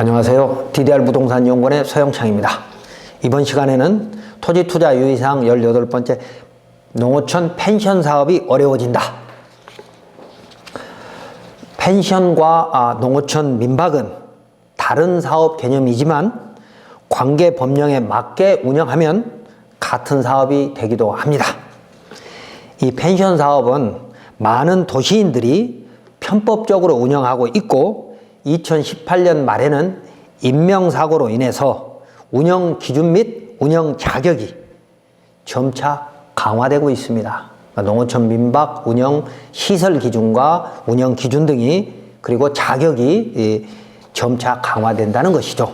안녕하세요. DDR 부동산 연구원의 서영창입니다. 이번 시간에는 토지 투자 유의사항 18번째 농어촌 펜션 사업이 어려워진다. 펜션과 농어촌 민박은 다른 사업 개념이지만 관계 법령에 맞게 운영하면 같은 사업이 되기도 합니다. 이 펜션 사업은 많은 도시인들이 편법적으로 운영하고 있고 2018년 말에는 인명사고로 인해서 운영 기준 및 운영 자격이 점차 강화되고 있습니다. 농어촌 민박 운영 시설 기준과 운영 기준 등이 그리고 자격이 점차 강화된다는 것이죠.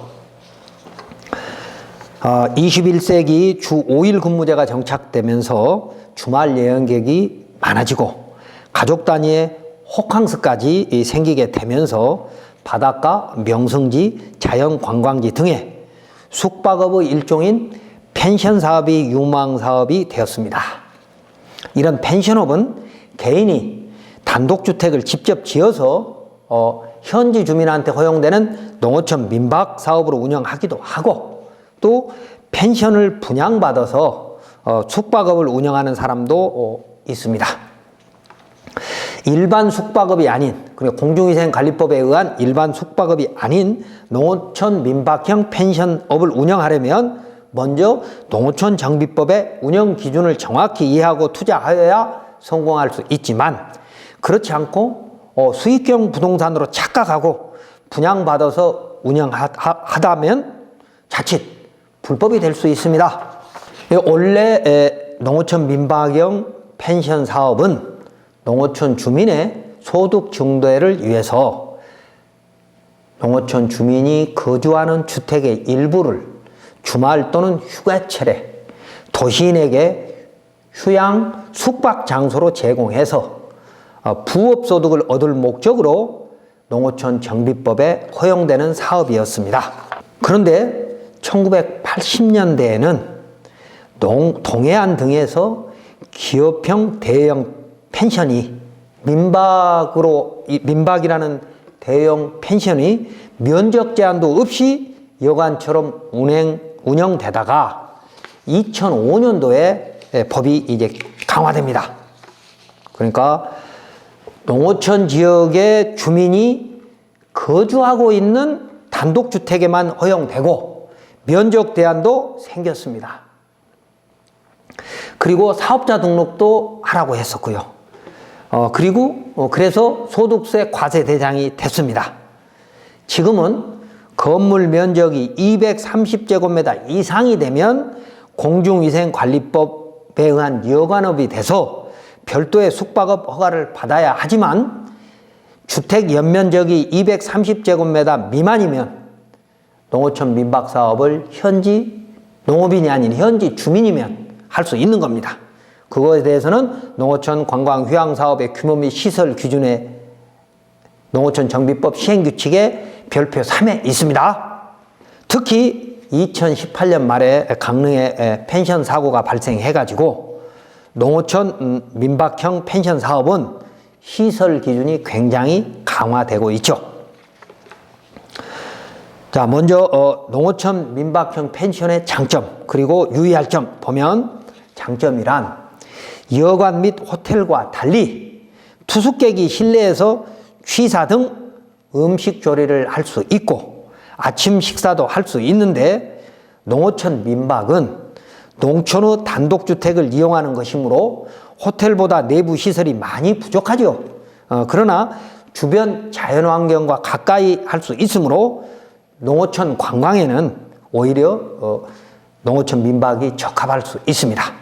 21세기 주 5일 근무제가 정착되면서 주말 여행객이 많아지고 가족 단위의 호캉스까지 생기게 되면서 바닷가, 명승지, 자연관광지 등의 숙박업의 일종인 펜션 사업이 유망 사업이 되었습니다. 이런 펜션업은 개인이 단독주택을 직접 지어서 현지 주민한테 허용되는 농어촌 민박 사업으로 운영하기도 하고 또 펜션을 분양받아서 숙박업을 운영하는 사람도 있습니다. 일반 숙박업이 아닌, 그리고 공중위생관리법에 의한 일반 숙박업이 아닌 농어촌 민박형 펜션업을 운영하려면 먼저 농어촌 정비법의 운영 기준을 정확히 이해하고 투자하여야 성공할 수 있지만 그렇지 않고 수익형 부동산으로 착각하고 분양받아서 운영하다면 자칫 불법이 될 수 있습니다. 원래 농어촌 민박형 펜션 사업은 농어촌 주민의 소득 증대를 위해서 농어촌 주민이 거주하는 주택의 일부를 주말 또는 휴가철에 도시인에게 휴양 숙박 장소로 제공해서 부업소득을 얻을 목적으로 농어촌 정비법에 허용되는 사업이었습니다. 그런데 1980년대에는 동해안 등에서 기업형 대형 펜션이 민박이라는 대형 펜션이 면적 제한도 없이 여관처럼 운영되다가 2005년도에 법이 이제 강화됩니다. 그러니까 농어촌 지역의 주민이 거주하고 있는 단독주택에만 허용되고 면적 제한도 생겼습니다. 그리고 사업자 등록도 하라고 했었고요. 그래서 소득세 과세 대상이 됐습니다. 지금은 건물 면적이 230제곱미터 이상이 되면 공중위생관리법에 의한 여관업이 돼서 별도의 숙박업 허가를 받아야 하지만 주택 연면적이 230제곱미터 미만이면 농어촌 민박사업을 현지 농업인이 아닌 현지 주민이면 할 수 있는 겁니다. 그거에 대해서는 농어촌 관광 휴양 사업의 규모 및 시설 기준에 농어촌 정비법 시행규칙에 별표 3에 있습니다. 특히 2018년 말에 강릉에 펜션 사고가 발생해가지고 농어촌 민박형 펜션 사업은 시설 기준이 굉장히 강화되고 있죠. 자, 먼저 농어촌 민박형 펜션의 장점 그리고 유의할 점 보면 장점이란 여관 및 호텔과 달리 투숙객이 실내에서 취사 등 음식 조리를 할 수 있고 아침 식사도 할 수 있는데 농어촌 민박은 농촌의 단독주택을 이용하는 것이므로 호텔보다 내부 시설이 많이 부족하죠. 그러나 주변 자연환경과 가까이 할 수 있으므로 농어촌 관광에는 오히려 농어촌 민박이 적합할 수 있습니다.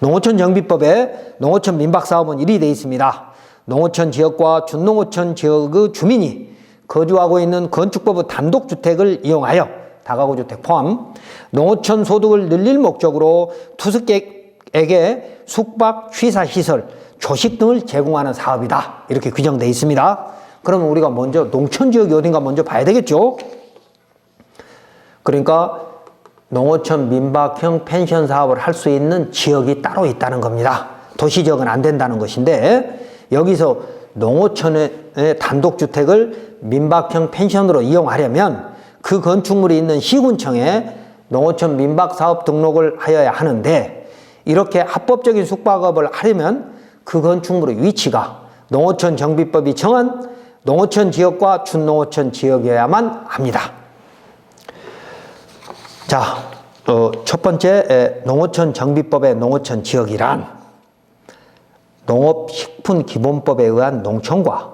농어촌 정비법에 농어촌 민박 사업은 이리 되어 있습니다. 농어촌 지역과 준농어촌 지역의 주민이 거주하고 있는 건축법의 단독주택을 이용하여 다가구주택 포함 농어촌 소득을 늘릴 목적으로 투숙객에게 숙박, 취사시설, 조식 등을 제공하는 사업이다. 이렇게 규정되어 있습니다. 그러면 우리가 먼저 농촌 지역이 어딘가 먼저 봐야 되겠죠. 그러니까 농어촌 민박형 펜션 사업을 할 수 있는 지역이 따로 있다는 겁니다. 도시 지역은 안 된다는 것인데 여기서 농어촌의 단독주택을 민박형 펜션으로 이용하려면 그 그 건축물이 있는 시군청에 농어촌 민박사업 등록을 하여야 하는데, 이렇게 합법적인 숙박업을 하려면 그 건축물의 위치가 농어촌 정비법이 정한 농어촌 지역과 준농어촌 지역이어야만 합니다. 자, 첫 번째 농어촌 정비법의 농어촌 지역이란 농업식품기본법에 의한 농촌과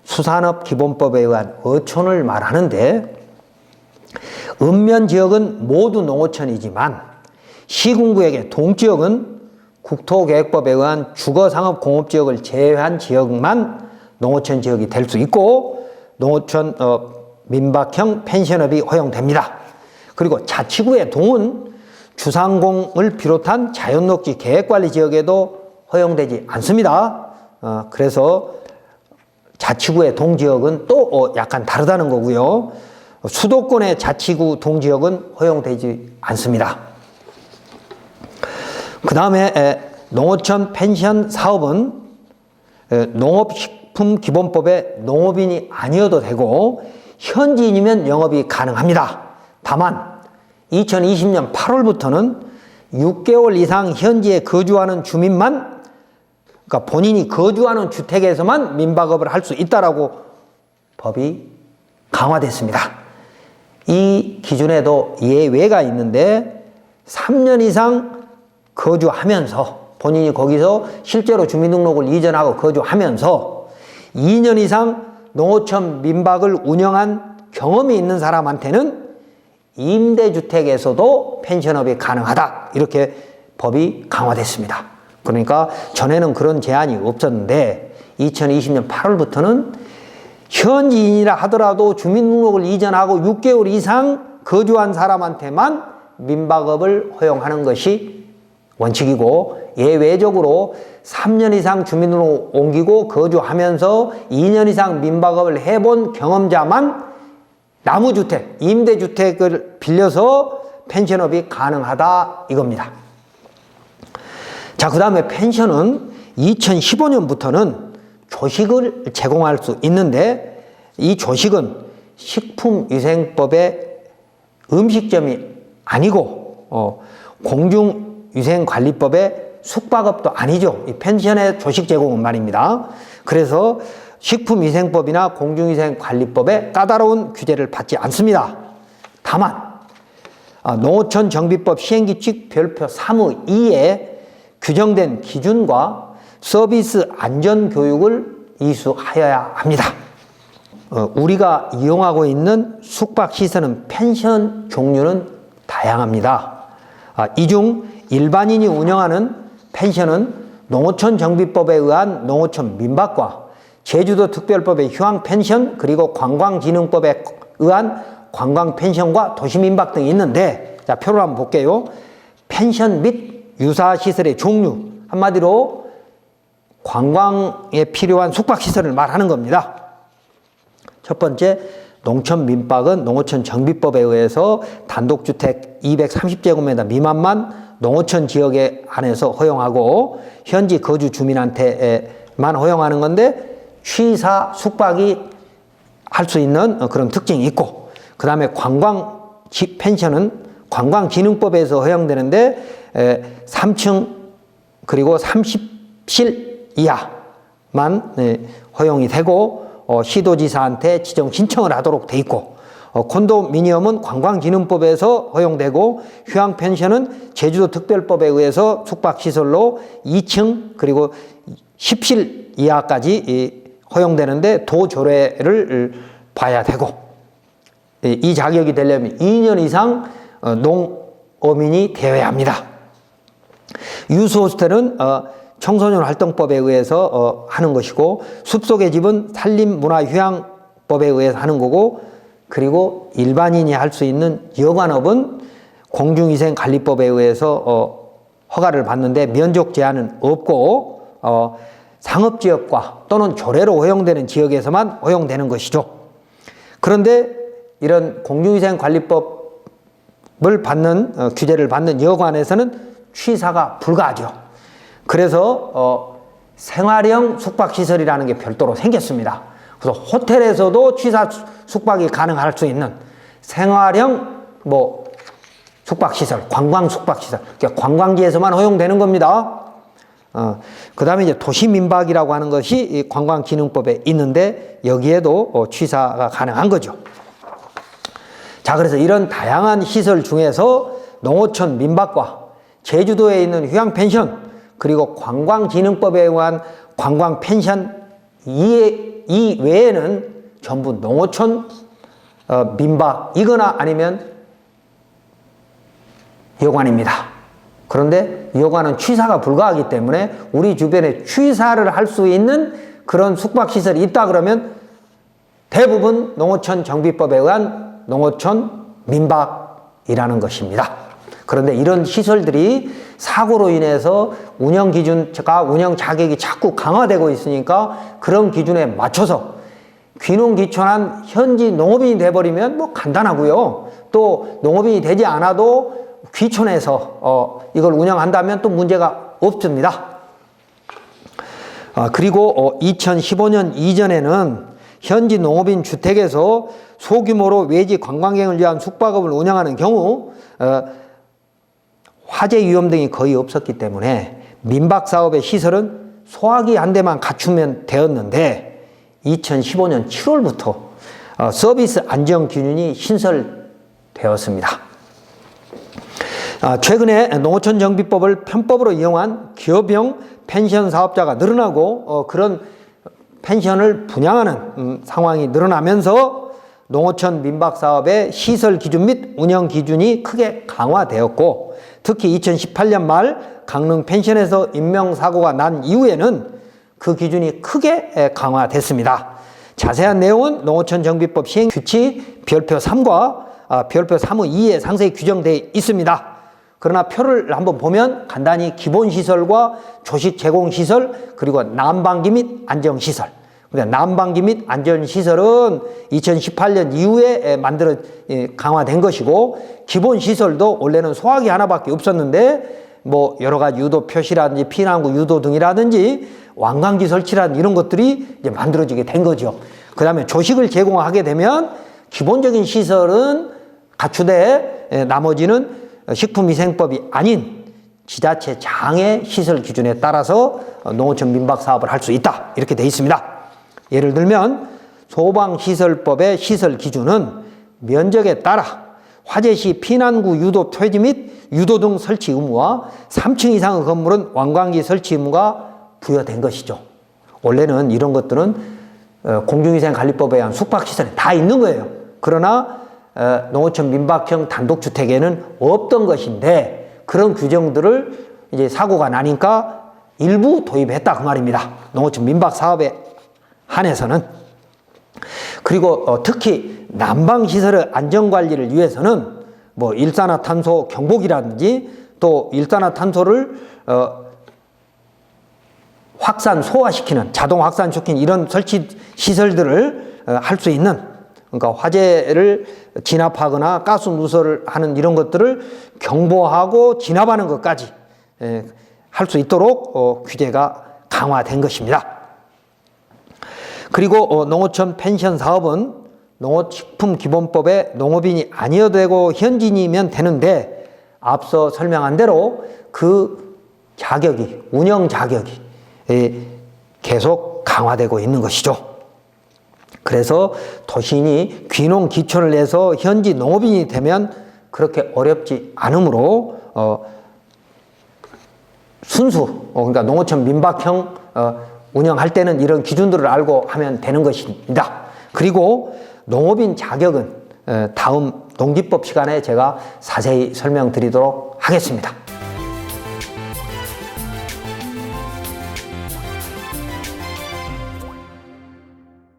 수산업기본법에 의한 어촌을 말하는데, 읍면지역은 모두 농어촌이지만 시군구역의 동지역은 국토계획법에 의한 주거상업공업지역을 제외한 지역만 농어촌 지역이 될 수 있고, 농어촌 민박형 펜션업이 허용됩니다. 그리고 자치구의 동은 주상공을 비롯한 자연녹지 계획관리지역에도 허용되지 않습니다. 그래서 자치구의 동지역은 또 약간 다르다는 거고요. 수도권의 자치구 동지역은 허용되지 않습니다. 그 다음에 농어촌 펜션 사업은 농업식품기본법에 농업인이 아니어도 되고 현지인이면 영업이 가능합니다. 다만 2020년 8월부터는 6개월 이상 현지에 거주하는 주민만, 그러니까 본인이 거주하는 주택에서만 민박업을 할 수 있다라고 법이 강화됐습니다. 이 기준에도 예외가 있는데 3년 이상 거주하면서, 본인이 거기서 실제로 주민등록을 이전하고 거주하면서 2년 이상 농어촌 민박을 운영한 경험이 있는 사람한테는 임대주택에서도 펜션업이 가능하다, 이렇게 법이 강화됐습니다. 그러니까 전에는 그런 제한이 없었는데 2020년 8월부터는 현지인이라 하더라도 주민등록을 이전하고 6개월 이상 거주한 사람한테만 민박업을 허용하는 것이 원칙이고, 예외적으로 3년 이상 주민등록을 옮기고 거주하면서 2년 이상 민박업을 해본 경험자만 나무주택, 임대주택을 빌려서 펜션업이 가능하다, 이겁니다. 자, 그 다음에 펜션은 2015년부터는 조식을 제공할 수 있는데, 이 조식은 식품위생법의 음식점이 아니고 공중위생관리법의 숙박업도 아니죠. 이 펜션의 조식 제공은 말입니다. 그래서 식품위생법이나 공중위생관리법의 까다로운 규제를 받지 않습니다. 다만 농어촌 정비법 시행규칙 별표 3의 2에 규정된 기준과 서비스 안전교육을 이수하여야 합니다. 우리가 이용하고 있는 숙박시설은 펜션 종류는 다양합니다. 이 중 일반인이 운영하는 펜션은 농어촌 정비법에 의한 농어촌 민박과 제주도 특별법의 휴양펜션, 그리고 관광진흥법에 의한 관광펜션과 도시민박 등이 있는데, 자, 표를 한번 볼게요. 펜션 및 유사시설의 종류, 한마디로 관광에 필요한 숙박시설을 말하는 겁니다. 첫 번째, 농촌 민박은 농어촌 정비법에 의해서 단독주택 230제곱미터 미만만 농어촌 지역에 한해서 허용하고 현지 거주 주민한테만 허용하는 건데, 취사 숙박이 할 수 있는 그런 특징이 있고, 그 다음에 관광 펜션은 관광진흥법에서 허용되는데 3층 그리고 30실 이하만 허용이 되고 시도지사한테 지정 신청을 하도록 돼 있고, 콘도미니엄은 관광진흥법에서 허용되고, 휴양펜션은 제주도 특별법에 의해서 숙박시설로 2층 그리고 10실 이하까지 허용되는데 도조례를 봐야 되고, 이 자격이 되려면 2년 이상 농어민이 되어야 합니다. 유스호스텔은 청소년 활동법에 의해서 하는 것이고, 숲속의 집은 산림문화휴양법에 의해서 하는 거고, 그리고 일반인이 할 수 있는 여관업은 공중위생관리법에 의해서 허가를 받는데 면적 제한은 없고, 상업지역과 또는 조례로 허용되는 지역에서만 허용되는 것이죠. 그런데 이런 공중위생관리법을 받는 규제를 받는 여관에서는 취사가 불가하죠. 그래서 생활형 숙박시설이라는 게 별도로 생겼습니다. 그래서 호텔에서도 취사 숙박이 가능할 수 있는 생활형 뭐 숙박시설, 관광 숙박시설, 그러니까 관광지에서만 허용되는 겁니다. 그 다음에 이제 도시민박이라고 하는 것이 이 관광기능법에 있는데 여기에도 취사가 가능한 거죠. 자, 그래서 이런 다양한 시설 중에서 농어촌 민박과 제주도에 있는 휴양펜션 그리고 관광기능법에 의한 관광펜션 이외에는 전부 농어촌 민박이거나 아니면 여관입니다. 그런데 여관은 취사가 불가하기 때문에 우리 주변에 취사를 할 수 있는 그런 숙박시설이 있다 그러면 대부분 농어촌 정비법에 의한 농어촌 민박이라는 것입니다. 그런데 이런 시설들이 사고로 인해서 운영 기준과 운영 자격이 자꾸 강화되고 있으니까 그런 기준에 맞춰서 귀농귀촌한 현지 농업인이 돼버리면 뭐 간단하고요. 또 농업인이 되지 않아도 귀촌해서 이걸 운영한다면 또 문제가 없습니다. 그리고 2015년 이전에는 현지 농업인 주택에서 소규모로 외지 관광객을 위한 숙박업을 운영하는 경우 화재 위험 등이 거의 없었기 때문에 민박 사업의 시설은 소화기 한 대만 갖추면 되었는데 2015년 7월부터 서비스 안전 기준이 신설되었습니다. 최근에 농어촌 정비법을 편법으로 이용한 기업형 펜션 사업자가 늘어나고 그런 펜션을 분양하는 상황이 늘어나면서 농어촌 민박 사업의 시설 기준 및 운영 기준이 크게 강화되었고 특히 2018년 말 강릉 펜션에서 인명사고가 난 이후에는 그 기준이 크게 강화됐습니다. 자세한 내용은 농어촌 정비법 시행 규칙 별표 3과 별표 3의 2에 상세히 규정되어 있습니다. 그러나 표를 한번 보면 간단히 기본시설과 조식 제공시설 그리고 난방기 및 안정시설. 난방기 및 안전시설은 2018년 이후에 강화된 것이고 기본시설도 원래는 소화기 하나밖에 없었는데 뭐 여러 가지 유도 표시라든지 피난구 유도 등이라든지 왕관기 설치라든지 이런 것들이 이제 만들어지게 된 거죠. 그 다음에 조식을 제공하게 되면 기본적인 시설은 갖추되 나머지는 식품위생법이 아닌 지자체 장애 시설 기준에 따라서 농어촌 민박 사업을 할 수 있다 이렇게 되어 있습니다. 예를 들면 소방시설법의 시설 기준은 면적에 따라 화재 시 피난구 유도 표지 및 유도 등 설치 의무와 3층 이상의 건물은 왕관기 설치 의무가 부여된 것이죠. 원래는 이런 것들은 공중위생관리법에 의한 숙박시설에 다 있는 거예요. 그러나 농어촌 민박형 단독주택에는 없던 것인데 그런 규정들을 이제 사고가 나니까 일부 도입했다 그 말입니다. 농어촌 민박 사업에 한해서는. 그리고 특히 난방시설의 안전관리를 위해서는 뭐 일산화탄소 경보기라든지 또 일산화탄소를 확산 소화시키는 자동 확산시키는 이런 설치 시설들을 할 수 있는 그러니까 화재를 진압하거나 가스 누설을 하는 이런 것들을 경보하고 진압하는 것까지 할 수 있도록 규제가 강화된 것입니다. 그리고 농어촌 펜션 사업은 농어식품기본법에 농업인이 아니어도 되고 현지인이면 되는데 앞서 설명한 대로 그 자격이 운영 자격이 계속 강화되고 있는 것이죠. 그래서 도시인이 귀농 귀촌을 해서 현지 농업인이 되면 그렇게 어렵지 않으므로 순수 그러니까 농어촌 민박형 운영할 때는 이런 기준들을 알고 하면 되는 것입니다. 그리고 농업인 자격은 다음 농지법 시간에 제가 자세히 설명드리도록 하겠습니다.